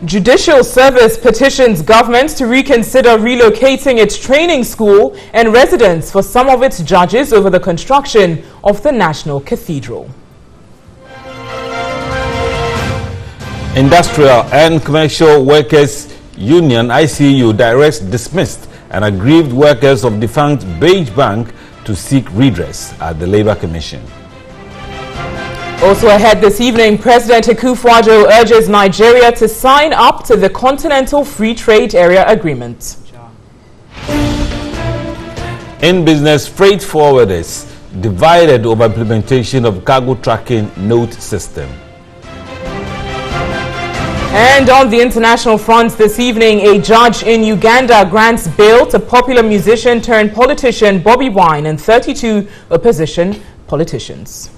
Judicial Service petitions government to reconsider relocating its training school and residence for some of its judges over the construction of the National Cathedral. Industrial and Commercial Workers Union ICU directs dismissed and aggrieved workers of defunct Beige Bank to seek redress at the Labour Commission. Also ahead this evening, President Akufo-Addo urges Nigeria to sign up to the Continental Free Trade Area Agreement. In business, freight forwarders divided over implementation of cargo tracking note system. And on the international front this evening, a judge in Uganda grants bail to popular musician turned politician Bobby Wine and 32 opposition politicians.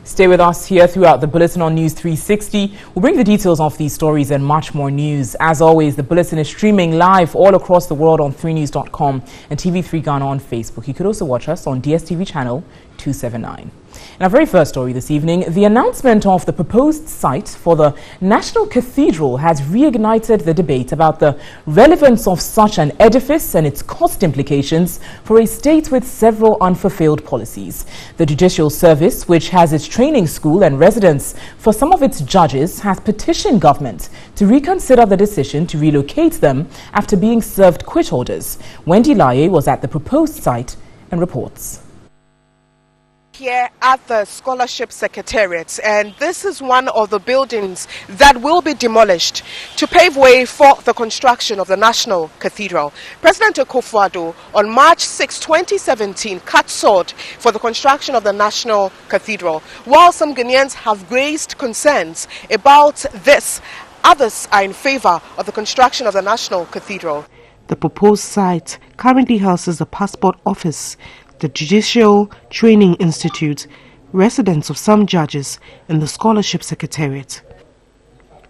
Stay with us here throughout the bulletin on News 360. We'll bring the details of these stories and much more news. As always, the bulletin is streaming live all across the world on 3news.com and TV3 Ghana on Facebook. You could also watch us on DSTV channel 279. In our very first story this evening, the announcement of the proposed site for the National Cathedral has reignited the debate about the relevance of such an edifice and its cost implications for a state with several unfulfilled policies. The Judicial Service, which has its training school and residence for some of its judges, has petitioned government to reconsider the decision to relocate them after being served quit orders. Wendy Laye was at the proposed site and reports. Here at the Scholarship Secretariat, and this is one of the buildings that will be demolished to pave way for the construction of the National Cathedral. President Akufo-Addo on March 6, 2017 cut sword for the construction of the National Cathedral. While some Ghanaians have raised concerns about this, others are in favor of the construction of the National Cathedral. The proposed site currently houses the Passport Office, the Judicial Training Institute, residence of some judges, and the Scholarship Secretariat.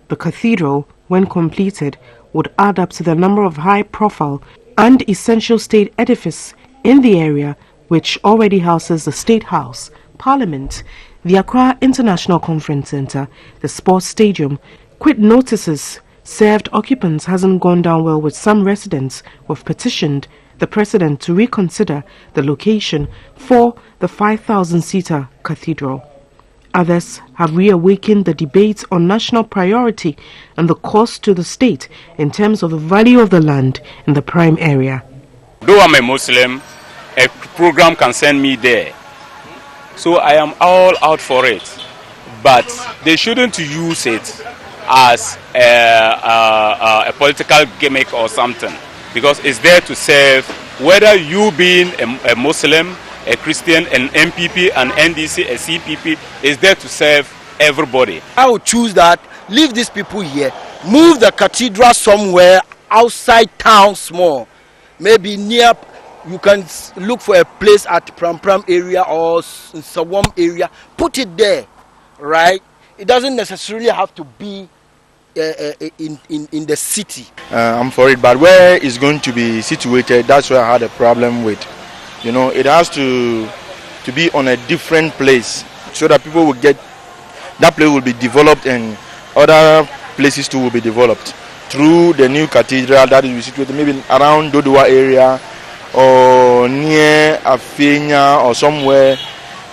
The cathedral, when completed, would add up to the number of high-profile and essential state edifices in the area, which already houses the State House, Parliament, the Accra International Conference Centre, the Sports Stadium. Quit notices served occupants hasn't gone down well with some residents who have petitioned the President to reconsider the location for the 5,000-seater cathedral. Others have reawakened the debate on national priority and the cost to the state in terms of the value of the land in the prime area. Though I'm a Muslim, a program can send me there. So I am all out for it. But they shouldn't use it as a political gimmick or something, because it's there to serve, whether you being a Muslim, a Christian, an MPP, an NDC, a CPP, is there to serve everybody. I would choose that, leave these people here, move the cathedral somewhere outside town small, maybe near, you can look for a place at Pram Pram area or Sawam area, put it there, right? It doesn't necessarily have to be in the city. I'm for it, but where it's going to be situated, that's where I had a problem with. You know, it has to be on a different place so that people will get, that place will be developed and other places too will be developed through the new cathedral that is situated maybe around Dodowa area or near Afenya or somewhere.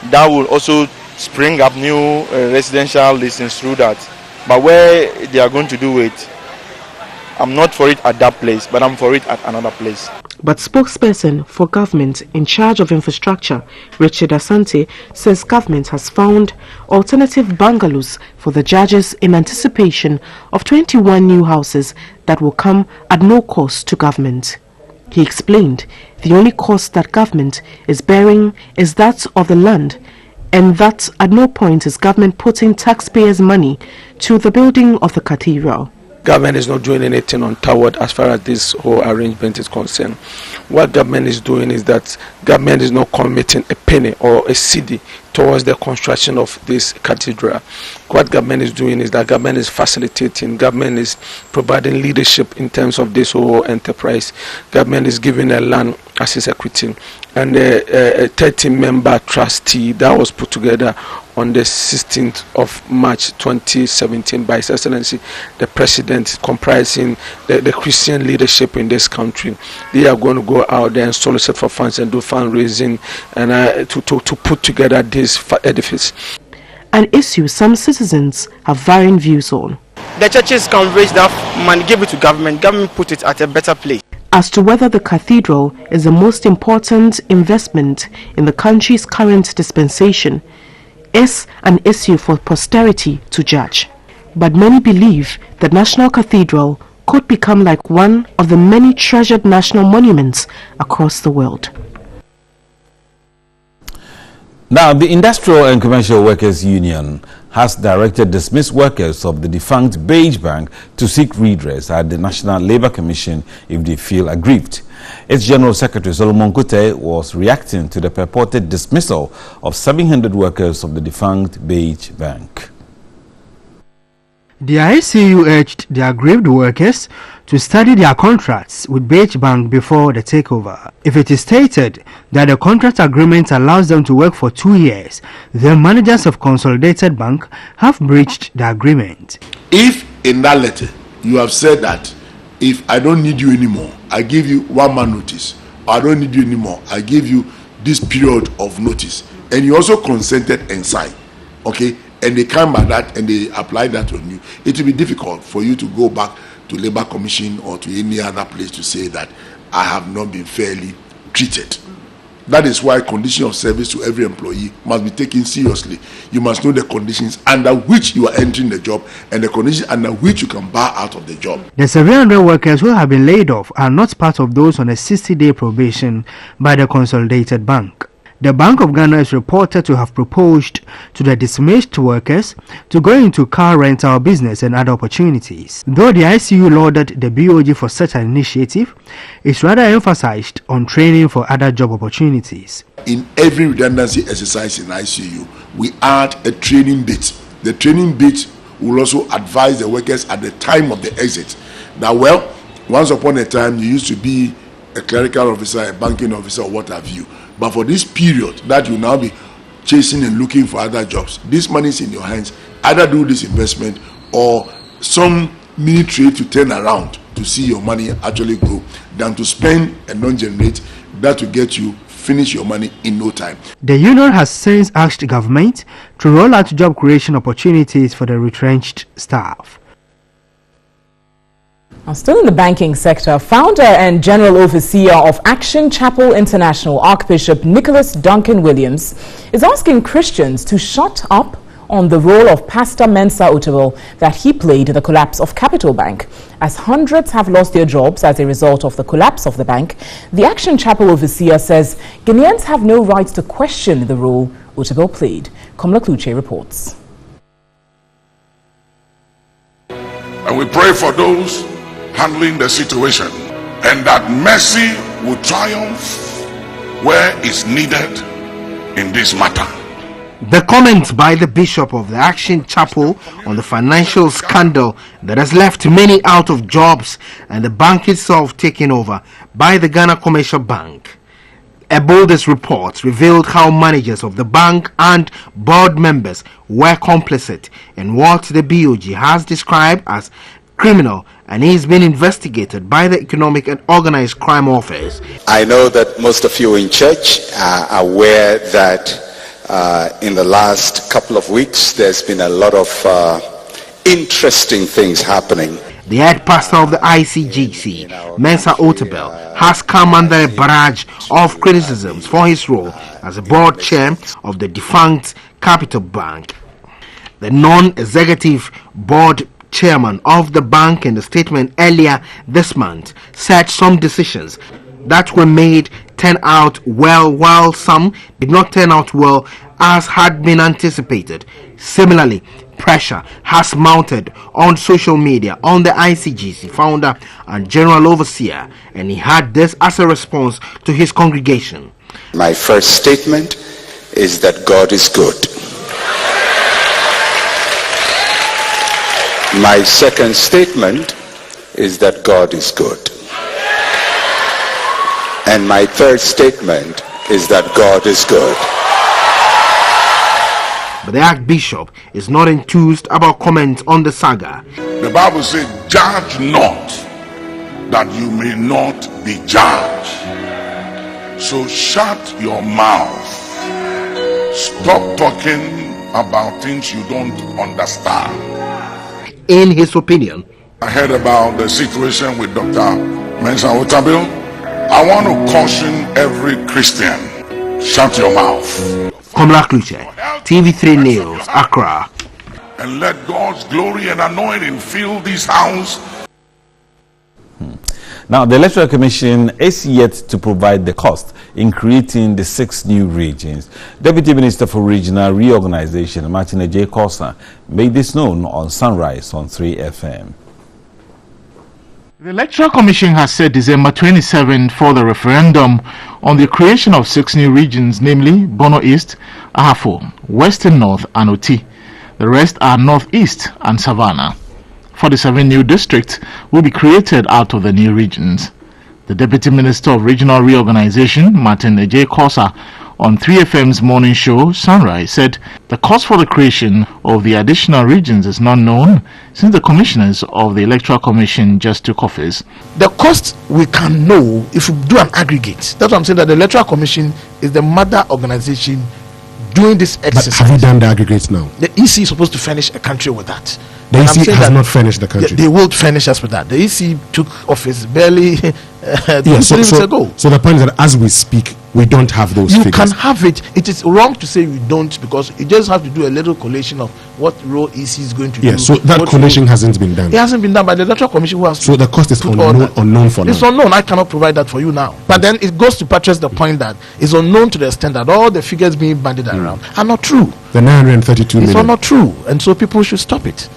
That will also spring up new residential listings through that. But where they are going to do it, I'm not for it at that place, but I'm for it at another place. But spokesperson for government in charge of infrastructure, Richard Asante, says government has found alternative bungalows for the judges in anticipation of 21 new houses that will come at no cost to government. He explained the only cost that government is bearing is that of the land, and that at no point is government putting taxpayers' money to the building of the cathedral. Government is not doing anything untoward as far as this whole arrangement is concerned. What government is doing is that government is not committing a penny or a cedi towards the construction of this cathedral. What government is doing is that government is facilitating, government is providing leadership in terms of this whole enterprise. Government is giving a land as its equity, and a 30-member trustee that was put together on the 16th of March 2017 by His Excellency the President, comprising the Christian leadership in this country. They are going to go out there and solicit for funds and do fundraising and to put together this edifice. An issue some citizens have varying views on. The churches can raise that money, give it to government put it at a better place. As to whether the cathedral is the most important investment in the country's current dispensation is an issue for posterity to judge. But many believe the National Cathedral could become like one of the many treasured national monuments across the world. Now, the Industrial and Commercial Workers Union has directed dismissed workers of the defunct Beige Bank to seek redress at the National Labour Commission if they feel aggrieved. Its General Secretary Solomon Kute was reacting to the purported dismissal of 700 workers of the defunct Beige Bank. The ICU urged the aggrieved workers to study their contracts with Beige Bank before the takeover. If it is stated that the contract agreement allows them to work for 2 years, the managers of Consolidated Bank have breached the agreement. If in that letter you have said that if I don't need you anymore, I give you 1 month notice, or I don't need you anymore, I give you this period of notice, and you also consented and signed, okay, and they come by that and they apply that on you, it will be difficult for you to go back to Labour Commission or to any other place to say that I have not been fairly treated. That is why condition of service to every employee must be taken seriously. You must know the conditions under which you are entering the job and the conditions under which you can bar out of the job. The 700 workers who have been laid off are not part of those on a 60-day probation by the Consolidated Bank. The Bank of Ghana is reported to have proposed to the dismissed workers to go into car rental business and other opportunities. Though the ICU lauded the BOG for such an initiative, it's rather emphasized on training for other job opportunities. In every redundancy exercise in ICU, we add a training bit. The training bit will also advise the workers at the time of the exit. Now, well, once upon a time, you used to be a clerical officer, a banking officer, or what have you. But for this period that you now be chasing and looking for other jobs, this money is in your hands. Either do this investment or some mini trade to turn around to see your money actually grow than to spend and not generate. That will get you finish your money in no time. The union has since asked government to roll out job creation opportunities for the retrenched staff. Now, still in the banking sector, founder and general overseer of Action Chapel International, Archbishop Nicholas Duncan Williams, is asking Christians to shut up on the role of Pastor Mensa Otabil that he played in the collapse of Capital Bank. As hundreds have lost their jobs as a result of the collapse of the bank, the Action Chapel overseer says Ghanaians have no right to question the role Otabil played. Kamla Kluche reports. And we pray for those handling the situation, and that mercy will triumph where it's needed in this matter. The comments by the Bishop of the Action Chapel on the financial scandal that has left many out of jobs and the bank itself taken over by the Ghana Commercial Bank. A boldest report revealed how managers of the bank and board members were complicit in what the BOG has described as criminal, and he's been investigated by the Economic and Organized Crime Office. I know that most of you in church are aware that in the last couple of weeks there's been a lot of interesting things happening. The head pastor of the ICGC, Mensa Otabil, has come under a barrage of criticisms for his role as a board chair of the defunct Capital Bank. The non-executive board chairman of the bank, in the statement earlier this month, said some decisions that were made turn out well, while some did not turn out well as had been anticipated. Similarly, pressure has mounted on social media on the ICGC founder and general overseer, and he had this as a response to his congregation. My first statement is that God is good. My second statement is that God is good. And my third statement is that God is good. But the Archbishop is not enthused about comments on the saga. The Bible says, judge not that you may not be judged. So shut your mouth. Stop talking about things you don't understand. In his opinion, I heard about the situation with Dr. Mensa Otabil. I want to caution every Christian, shut your mouth. Komla Kluche, TV3 News, Accra. And let God's glory and anointing fill this house. Now, the Electoral Commission is yet to provide the cost in creating the 6 new regions. Deputy Minister for Regional Reorganization, Martin J. Kosa, made this known on Sunrise on 3FM. The Electoral Commission has set December 27 for the referendum on the creation of 6 new regions, namely Bono East, Ahafo, Western North, and Oti. The rest are Northeast and Savannah. 47 new districts will be created out of the new regions. The Deputy Minister of Regional Reorganization, Martin J. Kosa, on 3FM's morning show, Sunrise, said the cost for the creation of the additional regions is not known since the commissioners of the Electoral Commission just took office. The cost we can know if we do an aggregate. That's what I'm saying, that the Electoral Commission is the mother organization doing this exercise. But have you done the aggregates now? The EC is supposed to furnish a country with that. The EC has not furnished the country. They will furnish us with that. The EC took office barely 3 weeks ago. So the point is that as we speak, we don't have those figures. You can have it. It is wrong to say we don't, because you just have to do a little collation of what role EC is going to do. So that collation hasn't been done. It hasn't been done by the Electoral Commission who has. So the cost is unknown for now. It's unknown. I cannot provide that for you now. But then it goes to buttress the point that it's unknown to the extent that all the figures being bandied around are not true. The 932 million. It's all not true. And so people should stop it.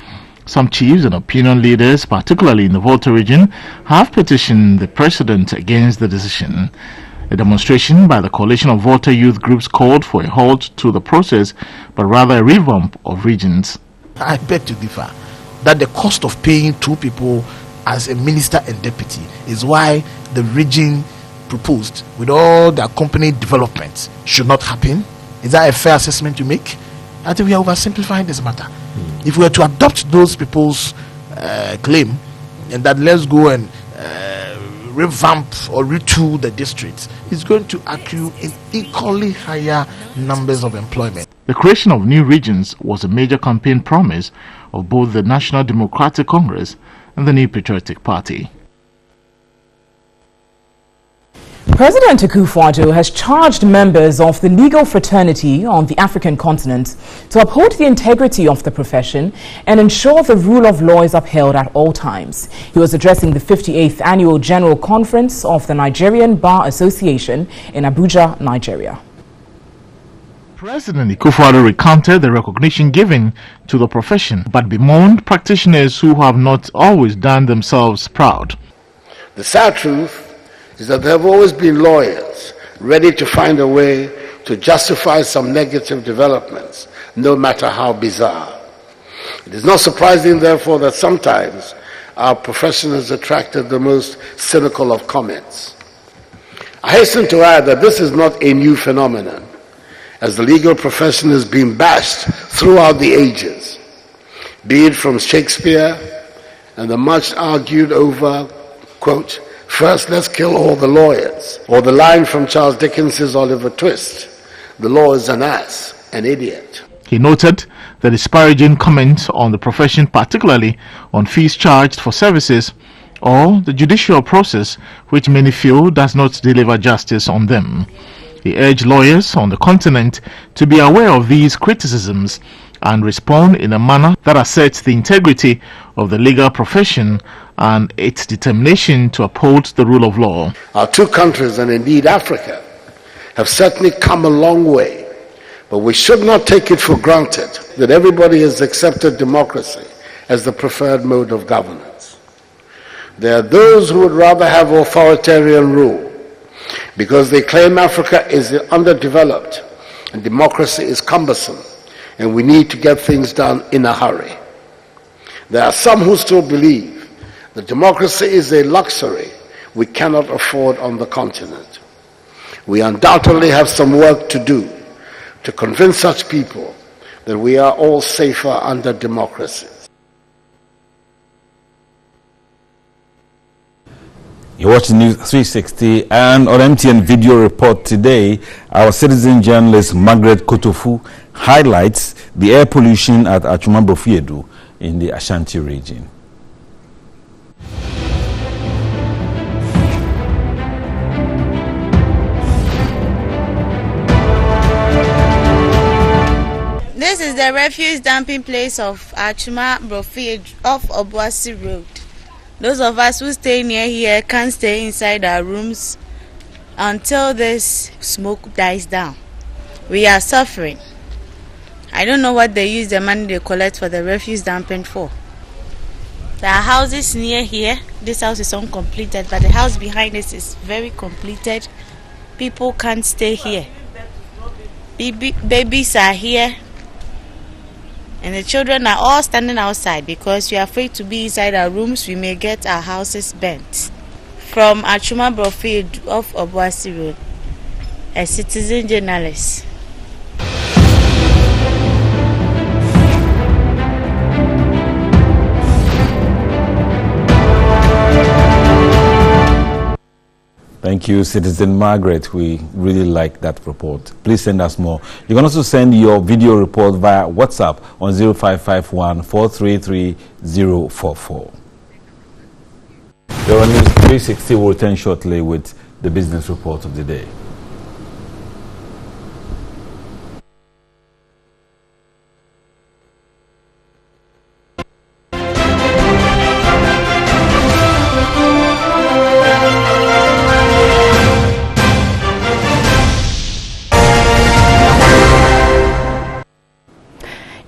Some chiefs and opinion leaders, particularly in the Volta region, have petitioned the president against the decision. A demonstration by the coalition of Volta youth groups called for a halt to the process, but rather a revamp of regions. I beg to differ that the cost of paying 2 people as a minister and deputy is why the region proposed with all the accompanying developments should not happen. Is that a fair assessment to make? I think we are oversimplifying this matter. If we were to adopt those people's claim, and that let's go and revamp or retool the districts, it's going to accrue in equally higher numbers of employment. The creation of new regions was a major campaign promise of both the National Democratic Congress and the New Patriotic Party. President Akufo-Addo has charged members of the legal fraternity on the African continent to uphold the integrity of the profession and ensure the rule of law is upheld at all times. He was addressing the 58th Annual General Conference of the Nigerian Bar Association in Abuja, Nigeria. President Akufo-Addo recounted the recognition given to the profession, but bemoaned practitioners who have not always done themselves proud. The sad truth is that there have always been lawyers ready to find a way to justify some negative developments, no matter how bizarre. It is not surprising, therefore, that sometimes our profession has attracted the most cynical of comments. I hasten to add that this is not a new phenomenon, as the legal profession has been bashed throughout the ages, be it from Shakespeare and the much argued over, quote, "First, let's kill all the lawyers," or the line from Charles Dickens's Oliver Twist, "The law is an ass, an idiot." He noted the disparaging comments on the profession, particularly on fees charged for services or the judicial process, which many feel does not deliver justice on them. He urged lawyers on the continent to be aware of these criticisms and respond in a manner that asserts the integrity of the legal profession and its determination to uphold the rule of law. Our 2 countries, and indeed Africa, have certainly come a long way, but we should not take it for granted that everybody has accepted democracy as the preferred mode of governance. There are those who would rather have authoritarian rule because they claim Africa is underdeveloped And democracy is cumbersome, and we need to get things done in a hurry. There are some who still believe that democracy is a luxury we cannot afford on the continent. We undoubtedly have some work to do to convince such people that we are all safer under democracy. You're watching News 360, and on MTN Video Report today, our citizen journalist Margaret Kotofu highlights the air pollution at Achuma-Brofiedu in the Ashanti region. This is the refuse dumping place of Achuma-Brofiedu off Obuasi Road. Those of us who stay near here can't stay inside our rooms until this smoke dies down. We are suffering. I don't know what they use the money they collect for the refuse dumping for. There are houses near here. This house is uncompleted, but the house behind us is very completed. People can't stay here. Babies are here. And the children are all standing outside because we are afraid to be inside our rooms. We may get our houses burnt. From Achuma-Brofiedu off Obuasi Road, a citizen journalist. Thank you, Citizen Margaret. We really like that report. Please send us more. You can also send your video report via WhatsApp on 0551 433 044. Your News 360 will return shortly with the business report of the day.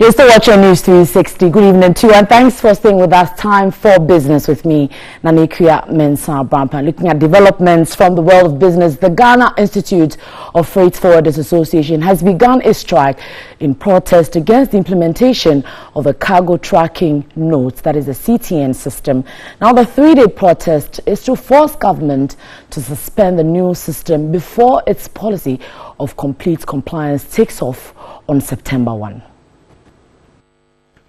You're still watching News 360. Good evening to you, and thanks for staying with us. Time for business with me, Nanekuya Mensah Brampan. Looking at developments from the world of business, the Ghana Institute of Freight Forwarders Association has begun a strike in protest against the implementation of the cargo tracking notes, that is the CTN system. Now, the three-day protest is to force government to suspend the new system before its policy of complete compliance takes off on September 1.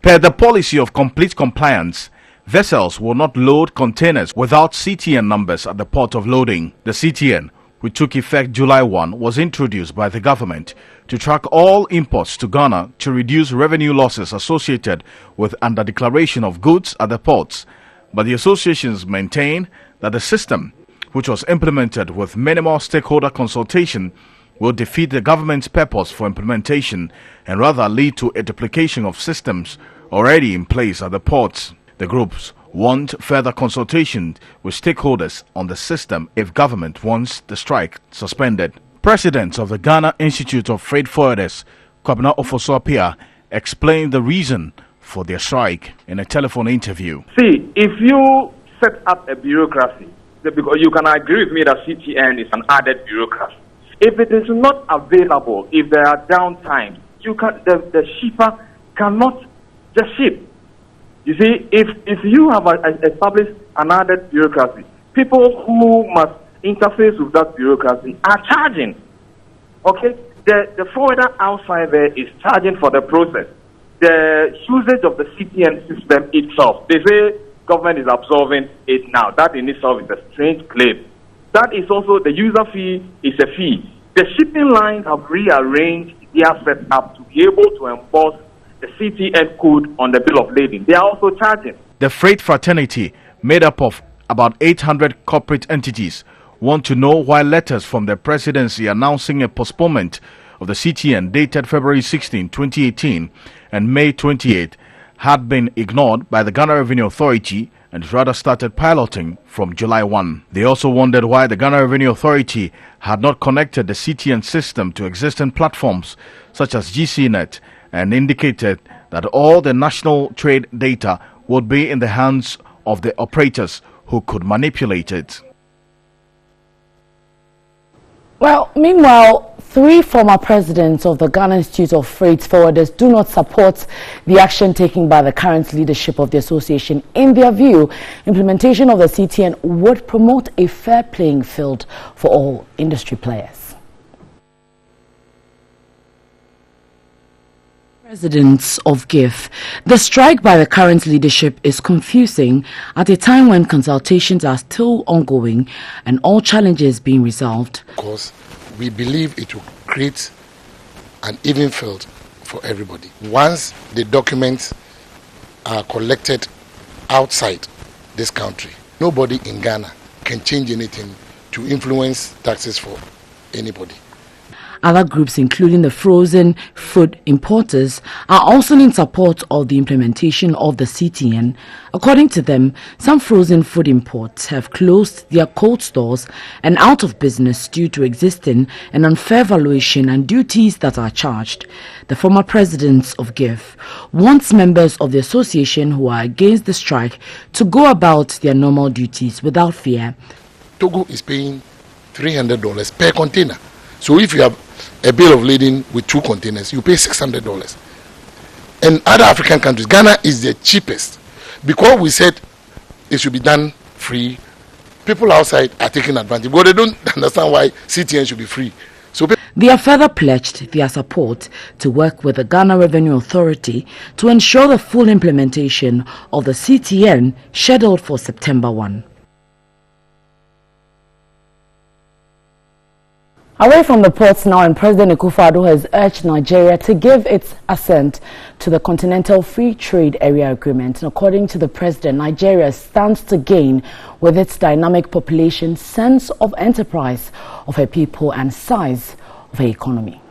Per the policy of complete compliance, vessels will not load containers without CTN numbers at the port of loading. The CTN, which took effect July 1, was introduced by the government to track all imports to Ghana to reduce revenue losses associated with under-declaration of goods at the ports. But the associations maintain that the system, which was implemented with minimal stakeholder consultation, will defeat the government's purpose for implementation and rather lead to a duplication of systems already in place at the ports. The groups want further consultation with stakeholders on the system if government wants the strike suspended. President of the Ghana Institute of Freight Forwarders, Kwabena Ofoso-Appiah, explained the reason for their strike in a telephone interview. See, if you set up a bureaucracy, because you can agree with me that CTN is an added bureaucracy. If it is not available, if there are downtimes, the shipper cannot just ship. You see, if you have established another bureaucracy, people who must interface with that bureaucracy are charging. Okay? The forwarder outside there is charging for the process. The usage of the CTN system itself, they say government is absorbing it now. That in itself is a strange claim. That is also, the user fee is a fee. The shipping lines have rearranged their setup to be able to enforce the CTN code on the bill of lading. They are also charging. The freight fraternity, made up of about 800 corporate entities, want to know why letters from the presidency announcing a postponement of the CTN dated February 16, 2018 and May 28 had been ignored by the Ghana Revenue Authority and rather started piloting from July 1. They also wondered why the Ghana Revenue Authority had not connected the CTN system to existing platforms such as GCNet and indicated that all the national trade data would be in the hands of the operators who could manipulate it. Well, meanwhile, 3 former presidents of the Ghana Institute of Freight Forwarders do not support the action taken by the current leadership of the association. In their view, implementation of the CTN would promote a fair playing field for all industry players. Presidents of GIF. The strike by the current leadership is confusing at a time when consultations are still ongoing and all challenges being resolved. Because we believe it will create an even field for everybody. Once the documents are collected outside this country, nobody in Ghana can change anything to influence taxes for anybody. Other groups, including the frozen food importers, are also in support of the implementation of the CTN. According to them, some frozen food imports have closed their cold stores and out of business due to existing and unfair valuation and duties that are charged. The former presidents of GIF wants members of the association who are against the strike to go about their normal duties without fear. Togo is paying $300 per container. So if you have a bill of lading with 2 containers, you pay $600. And other African countries, Ghana is the cheapest. Because we said it should be done free, people outside are taking advantage. But they don't understand why CTN should be free. So they have further pledged their support to work with the Ghana Revenue Authority to ensure the full implementation of the CTN scheduled for September 1. Away from the ports now, and President Akufo-Addo has urged Nigeria to give its assent to the Continental Free Trade Area Agreement. And according to the president, Nigeria stands to gain with its dynamic population, sense of enterprise of her people and size of her economy.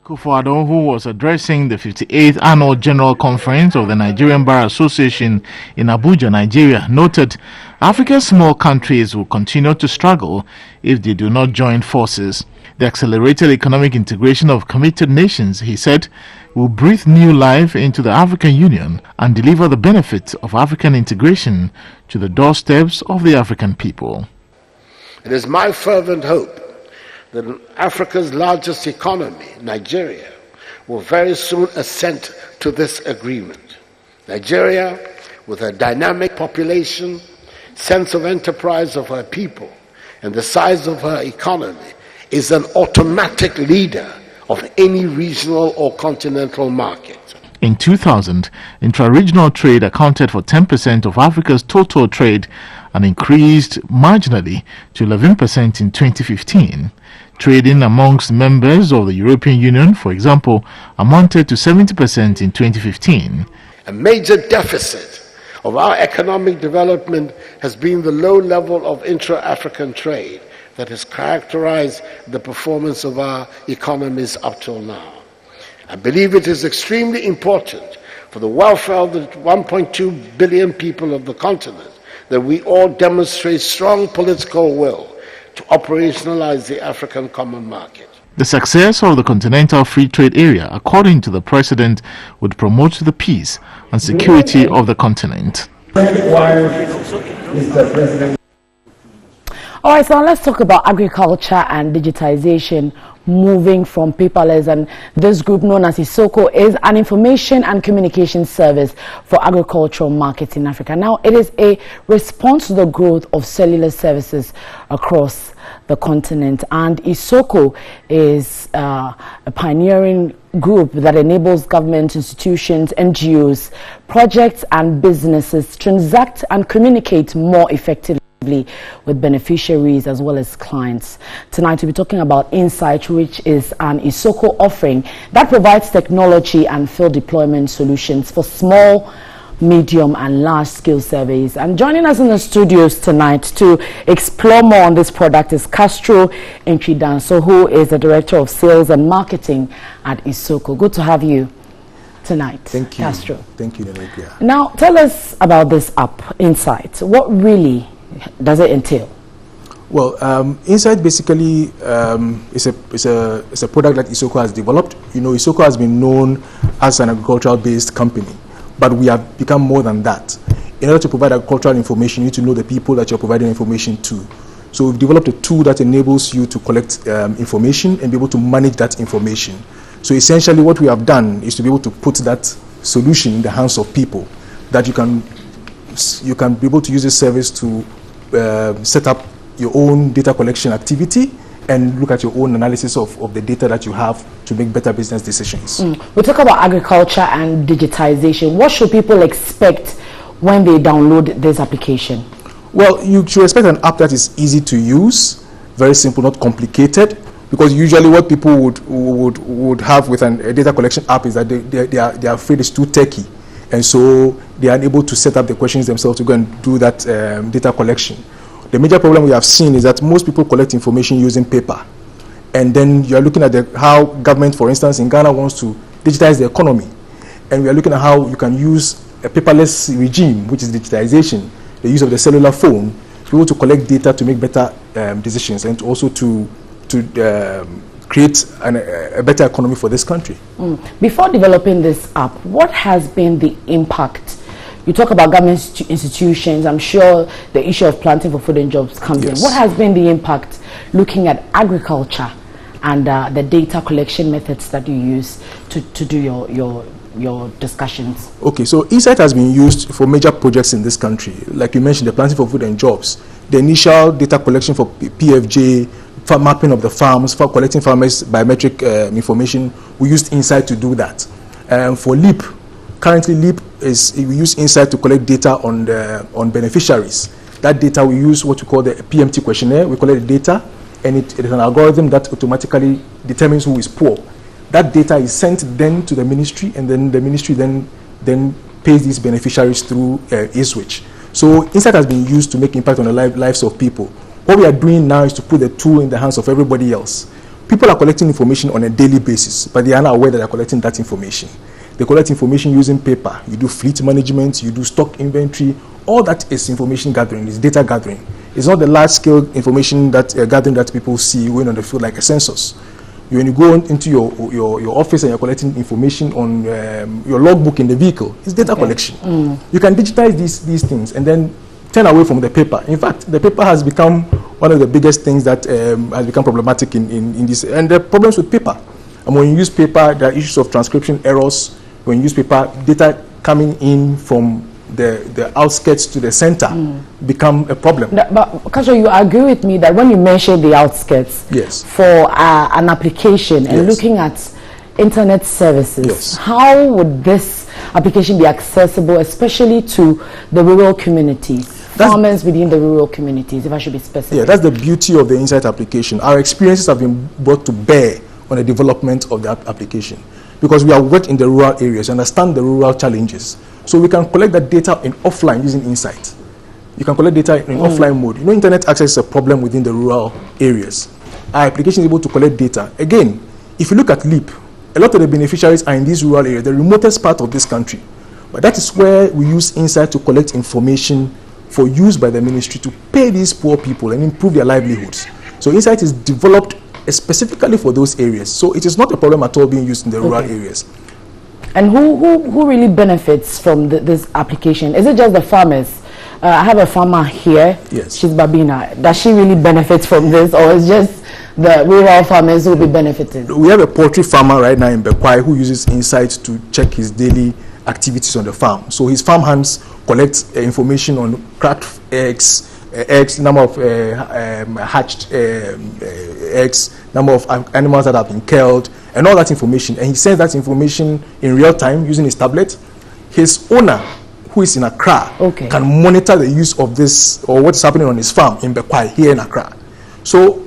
Akufo-Addo, who was addressing the 58th Annual General Conference of the Nigerian Bar Association in Abuja, Nigeria, noted Africa's small countries will continue to struggle if they do not join forces. The accelerated economic integration of committed nations, he said, will breathe new life into the African Union and deliver the benefits of African integration to the doorsteps of the African people. It is my fervent hope that Africa's largest economy, Nigeria, will very soon assent to this agreement. Nigeria, with a dynamic population, sense of enterprise of her people, and the size of her economy, is an automatic leader of any regional or continental market. In 2000, intra-regional trade accounted for 10% of Africa's total trade and increased marginally to 11% in 2015. Trading amongst members of the European Union, for example, amounted to 70% in 2015. A major deficit of our economic development has been the low level of intra-African trade that has characterized the performance of our economies up till now. I believe it is extremely important for the welfare of the 1.2 billion people of the continent that we all demonstrate strong political will to operationalize the African common market. The success of the Continental Free Trade Area, according to the President, would promote the peace and security of the continent. All right, so let's talk about agriculture and digitization, moving from paperless. And this group, known as ISOCO, is an information and communication service for agricultural markets in Africa. Now, it is a response to the growth of cellular services across the continent. And ISOCO is a pioneering group that enables government institutions, NGOs, projects and businesses transact and communicate more effectively with beneficiaries as well as clients. Tonight we'll be talking about Insight, which is an ISOCO offering that provides technology and field deployment solutions for small, medium and large scale surveys. And joining us in the studios tonight to explore more on this product is Castro Intridanso, who is the Director of Sales and Marketing at ISOCO. Good to have you tonight. Thank you. Castro. Thank you, Nalepia. Now tell us about this app, Insight. What really does it entail? Well, Insight basically is a product that ISOCO has developed. You know, ISOCO has been known as an agricultural-based company, but we have become more than that. In order to provide agricultural information, you need to know the people that you're providing information to. So we've developed a tool that enables you to collect information and be able to manage that information. So essentially what we have done is to be able to put that solution in the hands of people, that you can be able to use this service to set up your own data collection activity and look at your own analysis of the data that you have to make better business decisions. We talk about agriculture and digitization. What should people expect when they download this application? Well, you should expect an app that is easy to use, very simple, not complicated, because usually what people would have with a data collection app is that they are afraid it's too techy, and so they are unable to set up the questions themselves to go and do that data collection. The major problem we have seen is that most people collect information using paper, and then you are looking at how government, for instance, in Ghana wants to digitize the economy, and we are looking at how you can use a paperless regime, which is digitization, the use of the cellular phone, to be able to collect data to make better decisions and also to create a better economy for this country. Before developing this app, what has been the impact? You talk about government institutions. I'm sure the issue of planting for food and jobs comes in. What has been the impact looking at agriculture and the data collection methods that you use to do your discussions? Okay, so Insight has been used for major projects in this country. Like you mentioned, the planting for food and jobs, the initial data collection for PFJ, for mapping of the farms, for collecting farmers' biometric information. We used Insight to do that. For LEAP, currently LEAP we use Insight to collect data on beneficiaries. That data we use what we call the PMT questionnaire. We collect the data, and it is an algorithm that automatically determines who is poor. That data is sent then to the ministry, and then the ministry then pays these beneficiaries through e-switch. So Insight has been used to make impact on the lives of people. What we are doing now is to put the tool in the hands of everybody else. People are collecting information on a daily basis, but they are not aware that they are collecting that information. They collect information using paper. You do fleet management, you do stock inventory. All that is information gathering, is data gathering. It's not the large-scale information that gathering that people see going on the field like a census. When you go into your office and you're collecting information on your logbook in the vehicle, it's data collection. You can digitize these things and then turn away from the paper. In fact, the paper has become one of the biggest things that has become problematic in this. And the problems with paper. And when you use paper, there are issues of transcription errors. When you use paper, data coming in from the outskirts to the center become a problem. But Kasho, you agree with me that when you mention the outskirts for an application and looking at internet services, how would this application be accessible, especially to the rural communities, farmers within the rural communities, if I should be specific? Yeah, that's the beauty of the Insight application. Our experiences have been brought to bear on the development of the application, because we have worked in the rural areas, understand the rural challenges. So we can collect that data in offline using Insight. You can collect data in offline mode. You know, internet access is a problem within the rural areas. Our application is able to collect data. Again, if you look at LEAP, a lot of the beneficiaries are in these rural areas, the remotest part of this country. But that is where we use Insight to collect information for use by the ministry to pay these poor people and improve their livelihoods. So Insight is developed specifically for those areas. So it is not a problem at all being used in the rural areas. And who really benefits from this application? Is it just the farmers? I have a farmer here. Yes. She's Babina. Does she really benefit from this, or is just the rural farmers who will be benefiting? We have a poultry farmer right now in Bekwai who uses Insight to check his daily activities on the farm. So his farm hands collect information on cracked eggs, number of hatched eggs, number of animals that have been killed, and all that information. And he sends that information in real time using his tablet. His owner, who is in Accra, can monitor the use of this or what's happening on his farm in Bekwai here in Accra. So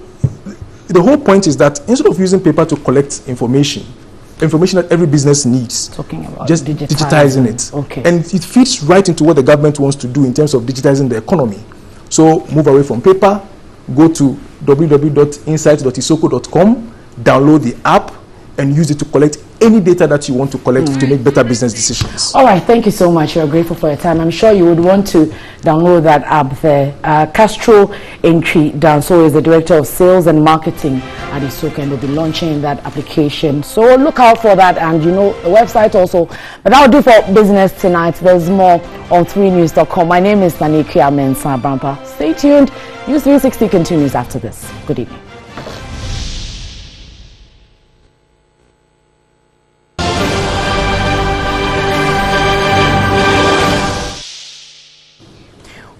the whole point is that instead of using paper to collect information that every business needs, just digitizing it. And it fits right into what the government wants to do in terms of digitizing the economy. So move away from paper, go to www.insight.isoko.com, download the app, and use it to collect any data that you want to collect to make better business decisions. All right, thank you so much. We're grateful for your time. I'm sure you would want to download that app there. Castro Entry Danso is the Director of Sales and Marketing at Isoko, and will be launching that application. So look out for that, and you know the website also. But that'll do for business tonight. There's more on 3news.com. My name is Nanikia Mensah Brampa. Stay tuned. News 360 continues after this. Good evening.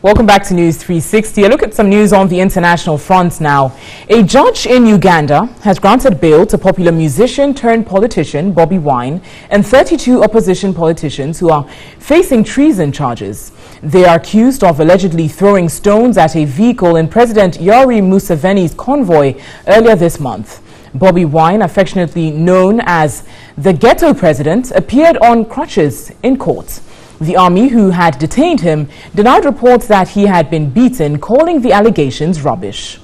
Welcome back to News 360. A look at some news on the international front now. A judge in Uganda has granted bail to popular musician turned politician Bobi Wine and 32 opposition politicians who are facing treason charges. They are accused of allegedly throwing stones at a vehicle in President Yoweri Museveni's convoy earlier this month. Bobi Wine, affectionately known as the Ghetto President, appeared on crutches in court. The army, who had detained him, denied reports that he had been beaten, calling the allegations rubbish.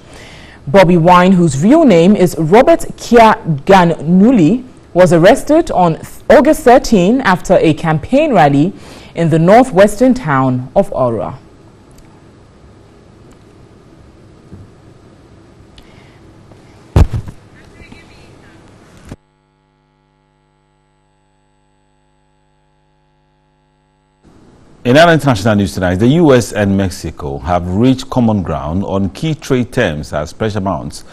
Bobi Wine, whose real name is Robert Kyaganuli, was arrested on August 13 after a campaign rally in the northwestern town of Aura. In our international news tonight, the U.S. and Mexico have reached common ground on key trade terms as pressure mounts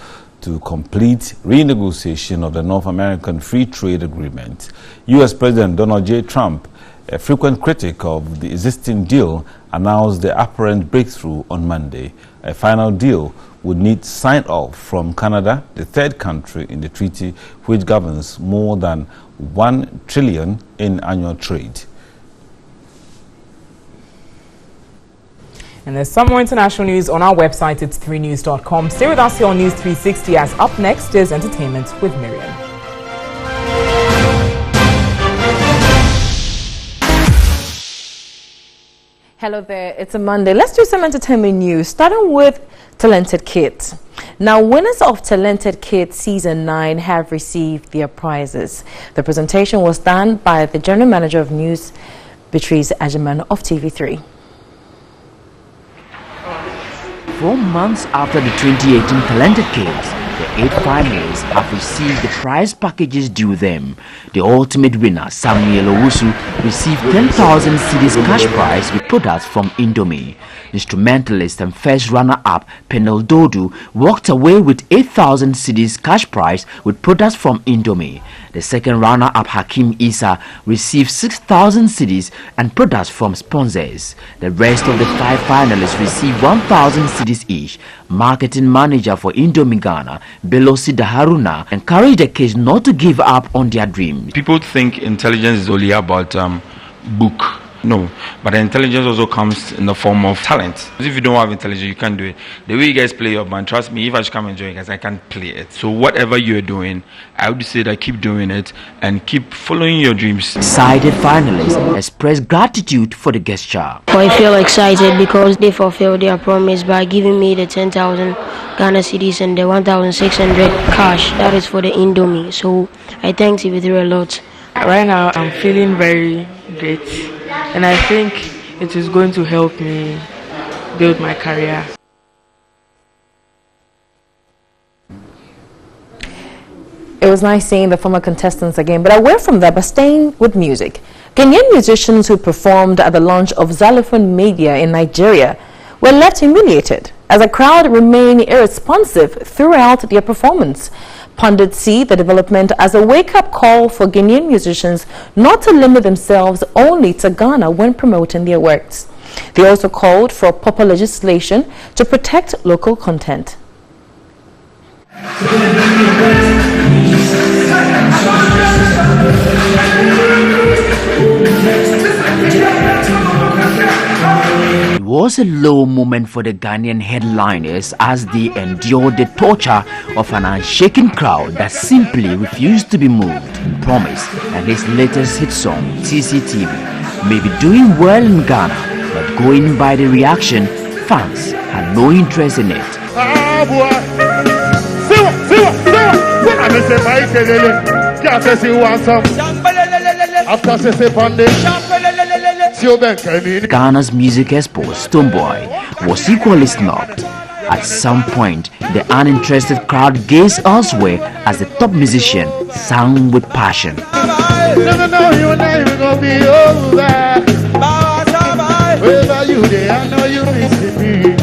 to complete renegotiation of the North American Free Trade Agreement. U.S. President Donald J. Trump, a frequent critic of the existing deal, announced the apparent breakthrough on Monday. A final deal would need sign-off from Canada, the third country in the treaty, which governs more than $1 trillion in annual trade. And there's some more international news on our website. It's 3news.com. Stay with us here on News 360 as up next is entertainment with Miriam. Hello there, it's a Monday. Let's do some entertainment news, starting with Talented Kids. Now, winners of Talented Kids Season 9 have received their prizes. The presentation was done by the General Manager of News, Beatrice Ajiman of TV3. 4 months after the 2018 Talented Kids, the 8 finalists have received the prize packages due them. The ultimate winner, Samuel Owusu, received 10,000 cedis cash prize with products from Indomie. Instrumentalist and first runner-up, Penel Dodu, walked away with 8,000 cedis cash prize with products from Indomie. The second runner-up, Hakim Isa, received 6,000 cedis and products from sponsors. The rest of the 5 finalists received 1,000 cedis each. Marketing manager for Indomie Ghana, Belosi Daharuna, encouraged the kids not to give up on their dreams. People think intelligence is only about book. No, but the intelligence also comes in the form of talent. If you don't have intelligence, you can't do it. The way you guys play your band, trust me, if I should come and join you guys, I can't play it. So whatever you're doing, I would say that keep doing it and keep following your dreams. Cited finalists expressed gratitude for the gesture. I feel excited because they fulfilled their promise by giving me the 10,000 Ghana cedis and the 1,600 cash. That is for the Indomie. So I thank TV3 a lot. Right now, I'm feeling very great, and I think it is going to help me build my career. It was nice seeing the former contestants again, but away from that, but staying with music. Kenyan musicians who performed at the launch of Xylophone Media in Nigeria were left humiliated as the crowd remained irresponsive throughout their performance. Pundits see the development as a wake-up call for Ghanaian musicians not to limit themselves only to Ghana when promoting their works. They also called for proper legislation to protect local content. It was a low moment for the Ghanaian headliners as they endured the torture of an unshaken crowd that simply refused to be moved. Promise and his latest hit song, CCTV, may be doing well in Ghana, but going by the reaction, fans had no interest in it. Ghana's music expert, Stoneboy, was equally snubbed. At some point, the uninterested crowd gazed elsewhere as the top musician sang with passion. Never know you and I will gonna be over. Wherever you there, I know you missing me.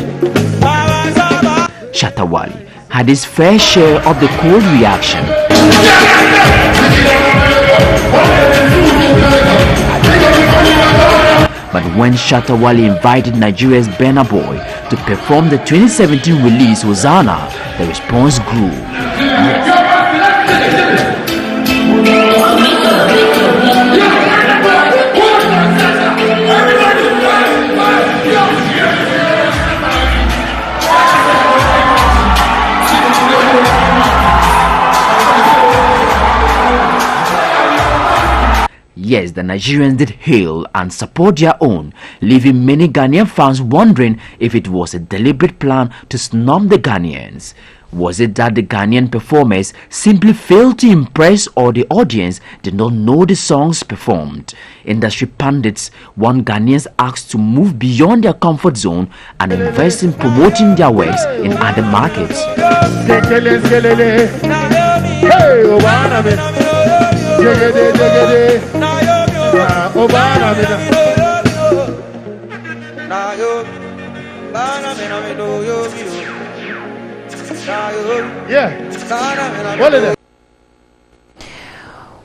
had his fair share of the cold reaction. But when Shatta Wale invited Nigeria's Burna Boy to perform the 2017 release Hosanna, the response grew. Yes, the Nigerians did hail and support their own, leaving many Ghanaian fans wondering if it was a deliberate plan to snub the Ghanaians. Was it that the Ghanaian performers simply failed to impress, or the audience did not know the songs performed? Industry pundits want Ghanaians asked to move beyond their comfort zone and invest in promoting their works in other markets.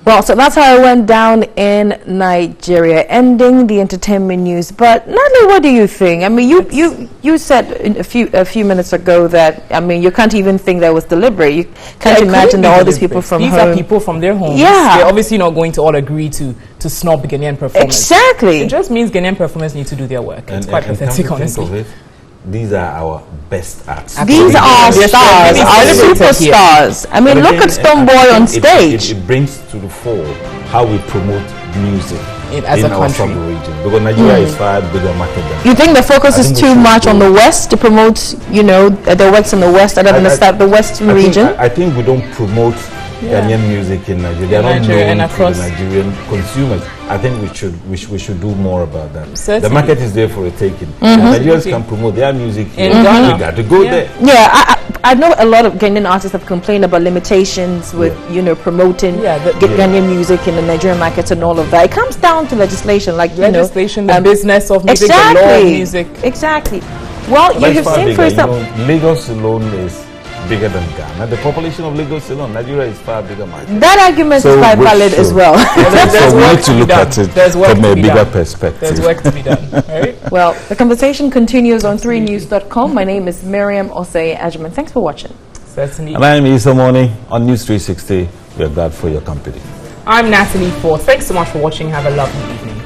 Well, so that's how it went down in Nigeria, ending the entertainment news. But Natalie, what do you think? I mean, you said a few minutes ago that, I mean, you can't even think that was deliberate. You can't imagine that all these people from these home. Are people from their homes. Yeah, they're obviously not going to all agree to snub Ghanaian performers. Exactly. It just means Ghanaian performers need to do their work. It's quite pathetic, honestly. These are our best acts. These are stars, our superstars. I mean, look at Stonebwoy on stage. It brings to the fore how we promote music in our sub-region, because Nigeria is far bigger market than. You think the focus is too much on the West to promote, you know, the works in the West rather than the Western region? I think we don't promote Ghanaian music in Nigeria. They are not known to the Nigerian consumers. I think we should do more about that. Certainly. The market is there for a taking. Nigerians can promote their music in Ghana. We got to go there. Yeah, I know a lot of Ghanaian artists have complained about limitations with promoting Ghanaian music in the Nigerian market and all of that. It comes down to legislation, like legislation, the business of music, the law of music. Exactly. Well, you have seen for example, Lagos alone is bigger than Ghana. The population of Lagos alone, Nigeria is far bigger market. That argument is quite valid as well. So we need to look at it from a bigger perspective. There's work to be done. Right? Well, the conversation continues on 3news.com. My name is Miriam Osei Ajman. Thanks for watching. Certainly. And I'm Isa Moni on News 360. We are glad for your company. I'm Natalie Forth. Thanks so much for watching. Have a lovely evening.